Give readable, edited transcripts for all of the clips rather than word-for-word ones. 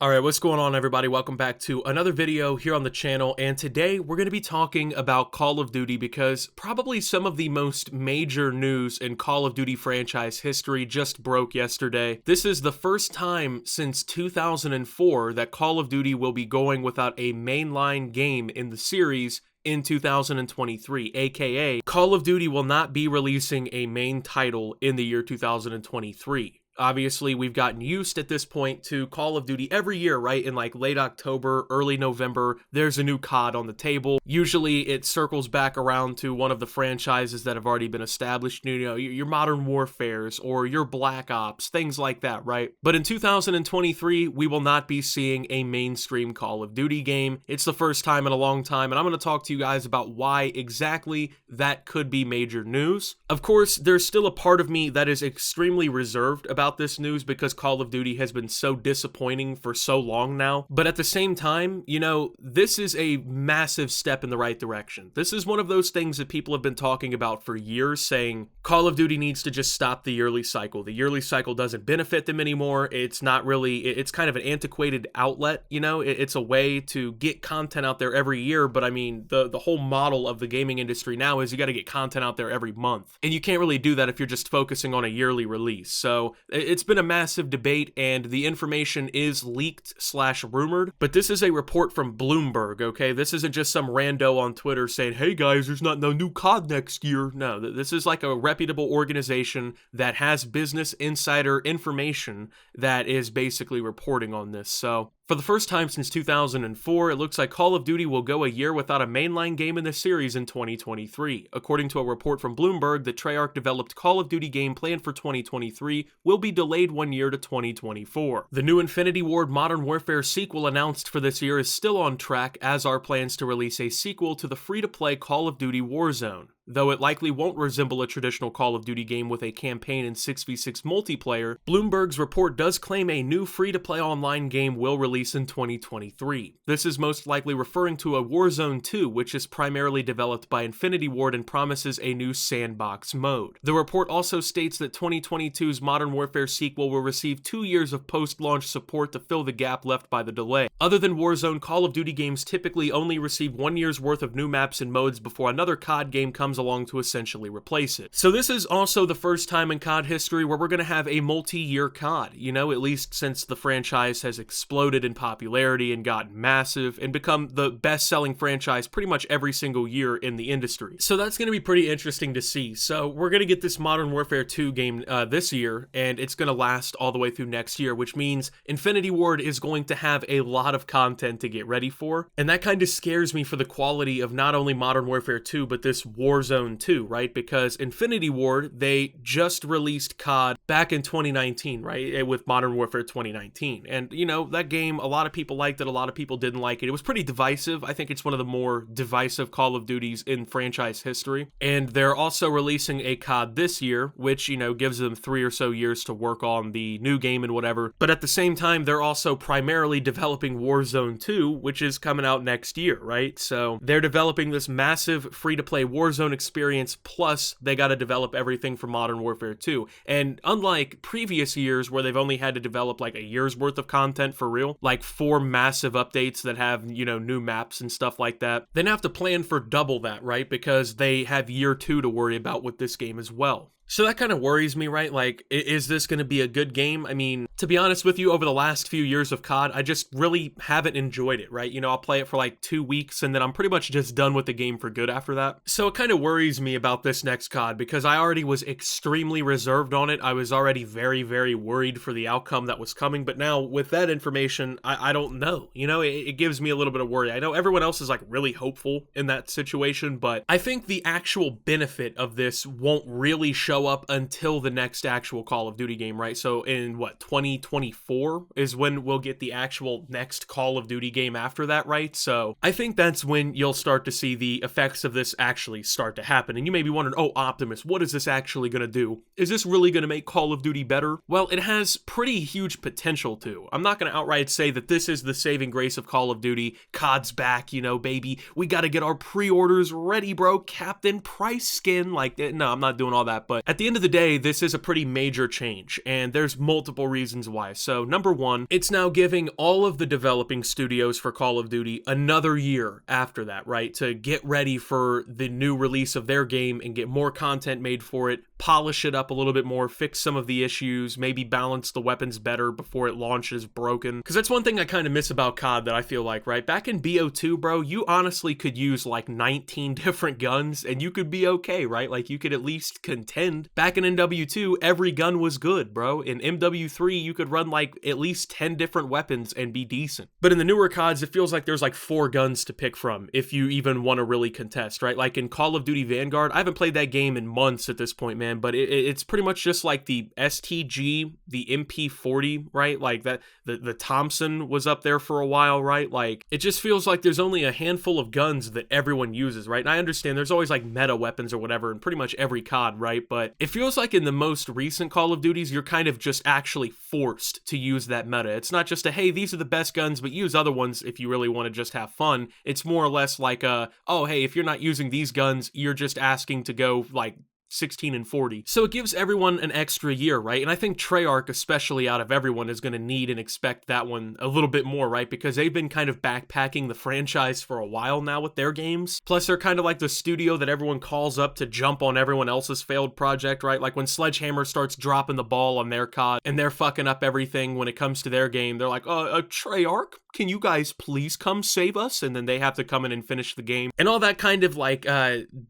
Alright, what's going on everybody? Welcome back to another video here on the channel, and today we're going to be talking about Call of Duty because probably some of the most major news in Call of Duty franchise history just broke yesterday. This is the first time since 2004 that Call of Duty will be going without a mainline game in the series in 2023, aka Call of Duty will not be releasing a main title in the year 2023. Obviously, we've gotten used at this point to Call of Duty every year, right? In like late October, early November, there's a new COD on the table. Usually it circles back around to one of the franchises that have already been established, you know, your Modern Warfares or your Black Ops, things like that, right? But in 2023, we will not be seeing a mainstream Call of Duty game. It's the first time in a long time, and I'm going to talk to you guys about why exactly that could be major news. Of course, there's still a part of me that is extremely reserved about this news because Call of Duty has been so disappointing for so long now. But at the same time, you know, this is a massive step in the right direction. This is one of those things that people have been talking about for years, saying Call of Duty needs to just stop the yearly cycle. The yearly cycle doesn't benefit them anymore. It's not really, it's kind of an antiquated outlet, you know, it's a way to get content out there every year. But I mean, the whole model of the gaming industry now is you got to get content out there every month. And you can't really do that if you're just focusing on a yearly release. So it's been a massive debate, and the information is leaked / rumored, but this is a report from Bloomberg, okay? This isn't just some rando on Twitter saying, hey guys, there's not no new COD next year. No, this is like a reputable organization that has business insider information that is basically reporting on this. So for the first time since 2004, it looks like Call of Duty will go a year without a mainline game in the series in 2023. According to a report from Bloomberg, the Treyarch developed Call of Duty game planned for 2023 will be delayed 1 year to 2024. The new Infinity Ward Modern Warfare sequel announced for this year is still on track, as are plans to release a sequel to the free-to-play Call of Duty Warzone. Though it likely won't resemble a traditional Call of Duty game with a campaign and 6v6 multiplayer, Bloomberg's report does claim a new free-to-play online game will release in 2023. This is most likely referring to a Warzone 2, which is primarily developed by Infinity Ward and promises a new sandbox mode. The report also states that 2022's Modern Warfare sequel will receive 2 years of post-launch support to fill the gap left by the delay. Other than Warzone, Call of Duty games typically only receive 1 year's worth of new maps and modes before another COD game comes along to essentially replace it. So this is also the first time in COD history where we're going to have a multi-year COD, you know, at least since the franchise has exploded in popularity and gotten massive and become the best-selling franchise pretty much every single year in the industry. So that's going to be pretty interesting to see. So we're going to get this Modern Warfare 2 game this year, and it's going to last all the way through next year, which means Infinity Ward is going to have a lot of content to get ready for, and that kind of scares me for the quality of not only Modern Warfare 2, but this Warzone 2, right? Because Infinity Ward, they just released COD back in 2019, right? With Modern Warfare 2019. And, you know, that game, a lot of people liked it, a lot of people didn't like it. It was pretty divisive. I think it's one of the more divisive Call of Duties in franchise history. And they're also releasing a COD this year, which, you know, gives them 3 or so years to work on the new game and whatever. But at the same time, they're also primarily developing Warzone 2, which is coming out next year, right? So they're developing this massive free-to-play Warzone experience, plus they got to develop everything for Modern Warfare 2. And unlike previous years where they've only had to develop like a year's worth of content for real, like 4 massive updates that have, you know, new maps and stuff like that, they now have to plan for double that, right? Because they have year 2 to worry about with this game as well. So that kind of worries me, right? Like, is this going to be a good game? I mean, to be honest with you, over the last few years of COD, I just really haven't enjoyed it, right? You know, I'll play it for like 2 weeks and then I'm pretty much just done with the game for good after that. So it kind of worries me about this next COD because I already was extremely reserved on it. I was already very, very worried for the outcome that was coming. But now with that information, I don't know. You know, it gives me a little bit of worry. I know everyone else is like really hopeful in that situation, but I think the actual benefit of this won't really show up until the next actual Call of Duty game, right? So in what, 2024 is when we'll get the actual next Call of Duty game after that, right? So I think that's when you'll start to see the effects of this actually start to happen. And you may be wondering, oh, Optimus, what is this actually going to do? Is this really going to make Call of Duty better? Well, it has pretty huge potential to. I'm not going to outright say that this is the saving grace of Call of Duty. COD's back, you know, baby. We got to get our pre-orders ready, bro. Captain Price skin. Like, no, I'm not doing all that. But But at the end of the day, this is a pretty major change, and there's multiple reasons why. So number one, it's now giving all of the developing studios for Call of Duty another year after that, right? To get ready for the new release of their game and get more content made for it, polish it up a little bit more, fix some of the issues, maybe balance the weapons better before it launches broken. Because that's one thing I kind of miss about COD that I feel like, right? Back in BO2, bro, you honestly could use like 19 different guns and you could be okay, right? Like you could at least contend. Back in MW2, every gun was good, bro. In MW3, you could run like at least 10 different weapons and be decent. But in the newer CODs, it feels like there's like 4 guns to pick from if you even want to really contest, right? Like in Call of Duty Vanguard, I haven't played that game in months at this point, man, but it's pretty much just like the STG, the MP40, right? Like that, the Thompson was up there for a while, right? Like it just feels like there's only a handful of guns that everyone uses, right? And I understand there's always like meta weapons or whatever in pretty much every COD, right? But it feels like in the most recent Call of Duties, you're kind of just actually forced to use that meta. It's not just a, hey, these are the best guns, but use other ones if you really want to just have fun. It's more or less like a, oh, hey, if you're not using these guns, you're just asking to go like 16 and 40. So it gives everyone an extra year, right? And I think Treyarch, especially out of everyone, is going to need and expect that one a little bit more, right? Because they've been kind of backpacking the franchise for a while now with their games. Plus, they're kind of like the studio that everyone calls up to jump on everyone else's failed project, right? Like when Sledgehammer starts dropping the ball on their COD and they're fucking up everything when it comes to their game, they're like, Treyarch, can you guys please come save us? And then they have to come in and finish the game. And all that kind of like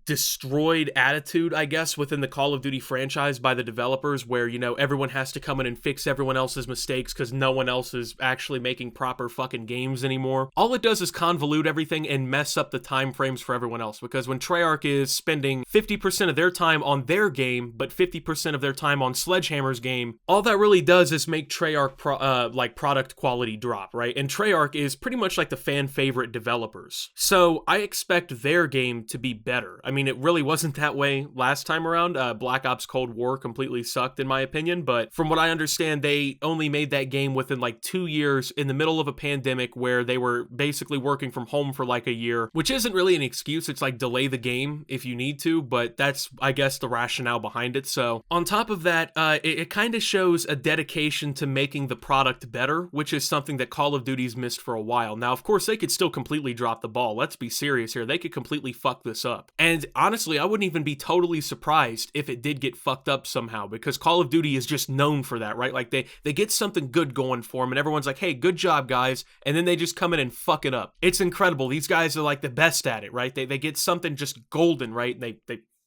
destroyed attitude, I guess, within the Call of Duty franchise by the developers where, you know, everyone has to come in and fix everyone else's mistakes because no one else is actually making proper fucking games anymore. All it does is convolute everything and mess up the time frames for everyone else, because when Treyarch is spending 50% of their time on their game but 50% of their time on Sledgehammer's game, all that really does is make Treyarch like product quality drop, right? And Treyarch is pretty much like the fan favorite developers. So I expect their game to be better. I mean, it really wasn't that way last time around. Black Ops Cold War completely sucked in my opinion, but from what I understand, they only made that game within like 2 years in the middle of a pandemic where they were basically working from home for like a year, which isn't really an excuse. It's like delay the game if you need to, but that's, I guess, the rationale behind it. So on top of that, it kind of shows a dedication to making the product better, which is something that Call of Duty's missed for a while. Now, of course, they could still completely drop the ball. Let's be serious here. They could completely fuck this up. And honestly, I wouldn't even be totally surprised if it did get fucked up somehow, because Call of Duty is just known for that, right? Like they get something good going for them and everyone's like, hey, good job, guys. And then they just come in and fuck it up. It's incredible. These guys are like the best at it, right? They get something just golden, right? And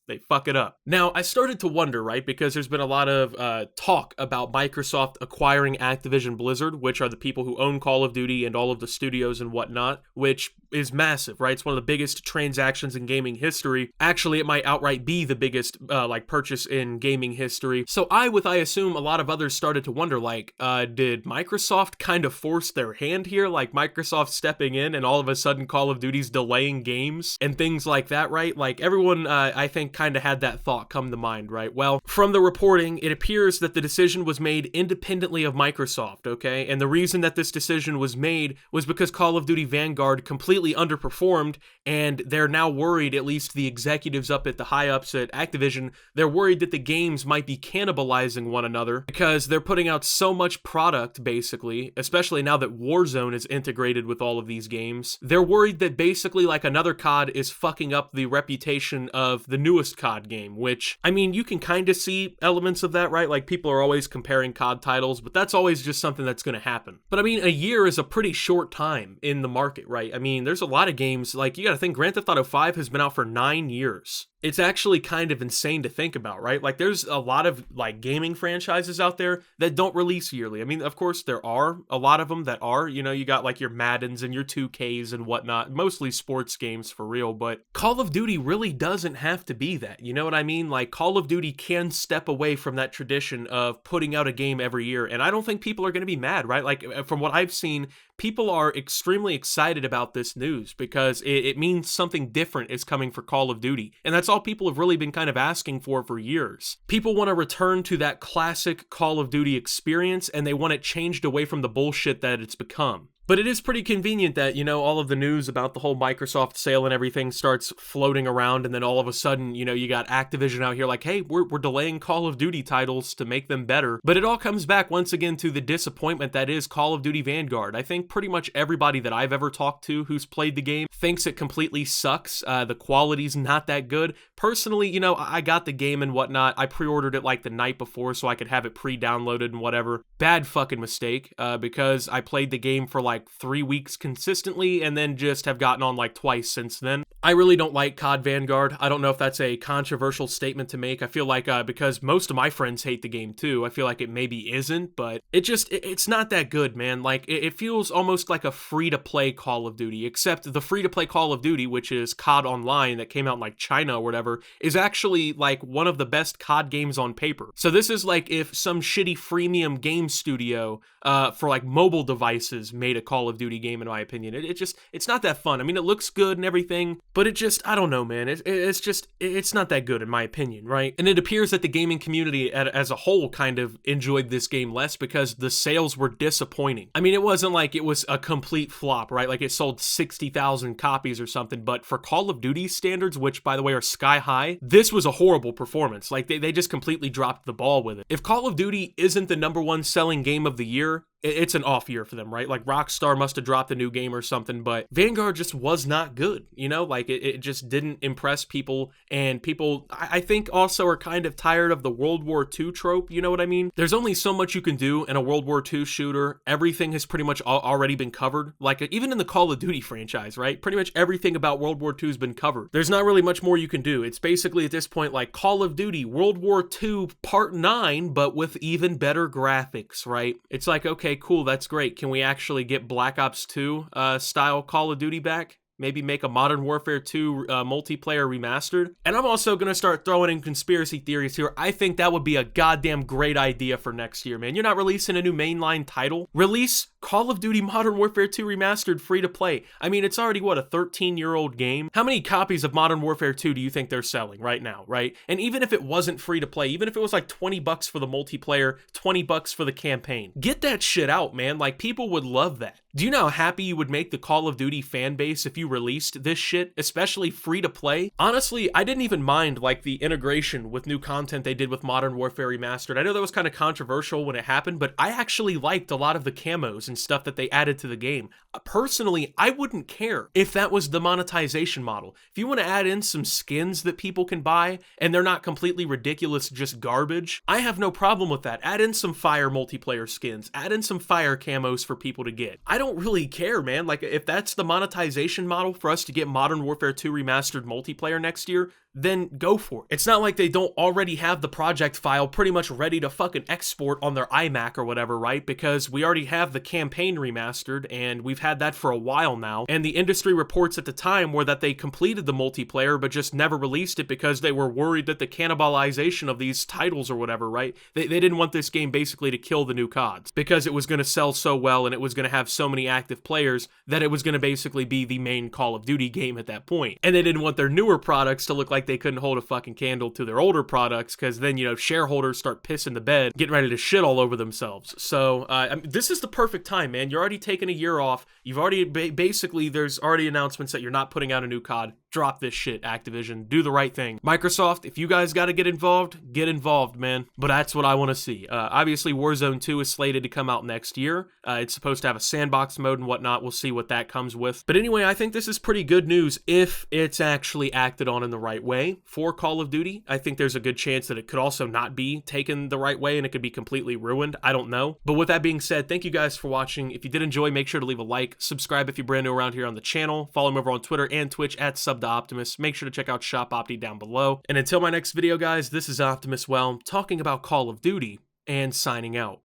they fuck it up. Now, I started to wonder, right, because there's been a lot of talk about Microsoft acquiring Activision Blizzard, which are the people who own Call of Duty and all of the studios and whatnot, which is massive, right? It's one of the biggest transactions in gaming history. Actually, it might outright be the biggest like purchase in gaming history. So I assume a lot of others started to wonder, like, did Microsoft kind of force their hand here? Like Microsoft stepping in and all of a sudden Call of Duty's delaying games and things like that, right? Like everyone, I think, kind of had that thought come to mind, right? Well, from the reporting, it appears that the decision was made independently of Microsoft, okay? And the reason that this decision was made was because Call of Duty Vanguard completely underperformed, and they're now worried, at least the executives up at the high-ups at Activision, they're worried that the games might be cannibalizing one another because they're putting out so much product, basically, especially now that Warzone is integrated with all of these games. They're worried that basically like another COD is fucking up the reputation of the newest COD game, which, I mean, you can kind of see elements of that, right? Like people are always comparing COD titles, but that's always just something that's going to happen. But I mean, a year is a pretty short time in the market, right? I mean, there's a lot of games, like you got to think Grand Theft Auto 5 has been out for 9 years. It's actually kind of insane to think about, right? Like there's a lot of like gaming franchises out there that don't release yearly. I mean, of course there are a lot of them that are, you know, you got like your Maddens and your 2Ks and whatnot, mostly sports games for real, but Call of Duty really doesn't have to be that. You know what I mean? Like Call of Duty can step away from that tradition of putting out a game every year. And I don't think people are going to be mad, right? Like from what I've seen, people are extremely excited about this news because it means something different is coming for Call of Duty. And that's all people have really been kind of asking for years. People want to return to that classic Call of Duty experience, and they want it changed away from the bullshit that it's become. But it is pretty convenient that, you know, all of the news about the whole Microsoft sale and everything starts floating around, and then all of a sudden, you know, you got Activision out here like, hey, we're delaying Call of Duty titles to make them better. But it all comes back once again to the disappointment that is Call of Duty Vanguard. I think pretty much everybody that I've ever talked to who's played the game thinks it completely sucks. The quality's not that good. Personally, you know, I got the game and whatnot. I pre-ordered it like the night before so I could have it pre-downloaded and whatever. Bad fucking mistake, because I played the game for like 3 weeks consistently and then just have gotten on like twice since then. I really don't like COD Vanguard. I don't know if that's a controversial statement to make. I feel like because most of my friends hate the game too, I feel like it maybe isn't, but it's not that good, man. Like, it feels almost like a free-to-play Call of Duty, except the free-to-play Call of Duty, which is COD Online that came out in like China or whatever, is actually like one of the best COD games on paper. So this is like if some shitty freemium game studio for like mobile devices made a Call of Duty game, in my opinion. It's not that fun. I mean, it looks good and everything, but I don't know, man. It's not that good in my opinion, right? And it appears that the gaming community as a whole kind of enjoyed this game less because the sales were disappointing. I mean, it wasn't like it was a complete flop, right? Like it sold 60,000 copies or something, but for Call of Duty standards, which by the way are sky high, this was a horrible performance. Like they just completely dropped the ball with it. If Call of Duty isn't the #1 selling game of the year, it's an off year for them, right? Like Rockstar must have dropped a new game or something, but Vanguard just was not good, you know? Like it just didn't impress people, and people, I think, also are kind of tired of the World War II trope, you know what I mean? There's only so much you can do in a World War II shooter. Everything has pretty much already been covered. Like even in the Call of Duty franchise, right? Pretty much everything about World War II has been covered. There's not really much more you can do. It's basically at this point like Call of Duty World War II Part 9, but with even better graphics, right? It's like, okay, cool, that's great. Can we actually get Black Ops 2 style Call of Duty back? Maybe make a Modern Warfare 2 multiplayer remastered. And I'm also going to start throwing in conspiracy theories here. I think that would be a goddamn great idea for next year, man. You're not releasing a new mainline title. Release Call of Duty Modern Warfare 2 Remastered free to play. I mean, it's already, what, a 13-year-old game? How many copies of Modern Warfare 2 do you think they're selling right now, right? And even if it wasn't free to play, even if it was like 20 bucks for the multiplayer, 20 bucks for the campaign, get that shit out, man. Like, people would love that. Do you know how happy you would make the Call of Duty fan base if you released this shit, especially free to play? Honestly, I didn't even mind like the integration with new content they did with Modern Warfare Remastered. I know that was kind of controversial when it happened, but I actually liked a lot of the camos and stuff that they added to the game. Personally, I wouldn't care if that was the monetization model. If you want to add in some skins that people can buy and they're not completely ridiculous, just garbage, I have no problem with that. Add in some fire multiplayer skins, add in some fire camos for people to get. I don't really care, man. Like, if that's the monetization model for us to get Modern Warfare 2 Remastered multiplayer next year, then go for it. It's not like they don't already have the project file pretty much ready to fucking export on their iMac or whatever, right? Because we already have the campaign remastered, and we've had that for a while now. And the industry reports at the time were that they completed the multiplayer, but just never released it because they were worried that the cannibalization of these titles or whatever, right? They didn't want this game basically to kill the new CODs because it was going to sell so well and it was going to have so many active players that it was going to basically be the main Call of Duty game at that point. And they didn't want their newer products to look like they couldn't hold a fucking candle to their older products, because then, you know, shareholders start pissing the bed, getting ready to shit all over themselves. So I mean, this is the perfect time, man. You're already taking a year off. You've already basically, there's already announcements that you're not putting out a new COD. Drop this shit, Activision. Do the right thing. Microsoft, if you guys got to get involved, man. But that's what I want to see. Obviously, Warzone 2 is slated to come out next year. It's supposed to have a sandbox mode and whatnot. We'll see what that comes with. But anyway, I think this is pretty good news if it's actually acted on in the right way for Call of Duty. I think there's a good chance that it could also not be taken the right way and it could be completely ruined. I don't know. But with that being said, thank you guys for watching. If you did enjoy, make sure to leave a like. Subscribe if you're brand new around here on the channel. Follow me over on Twitter and Twitch at @Optimus. Make sure to check out Shop Opti down below. And until my next video, guys, this is Optimus, well, talking about Call of Duty and signing out.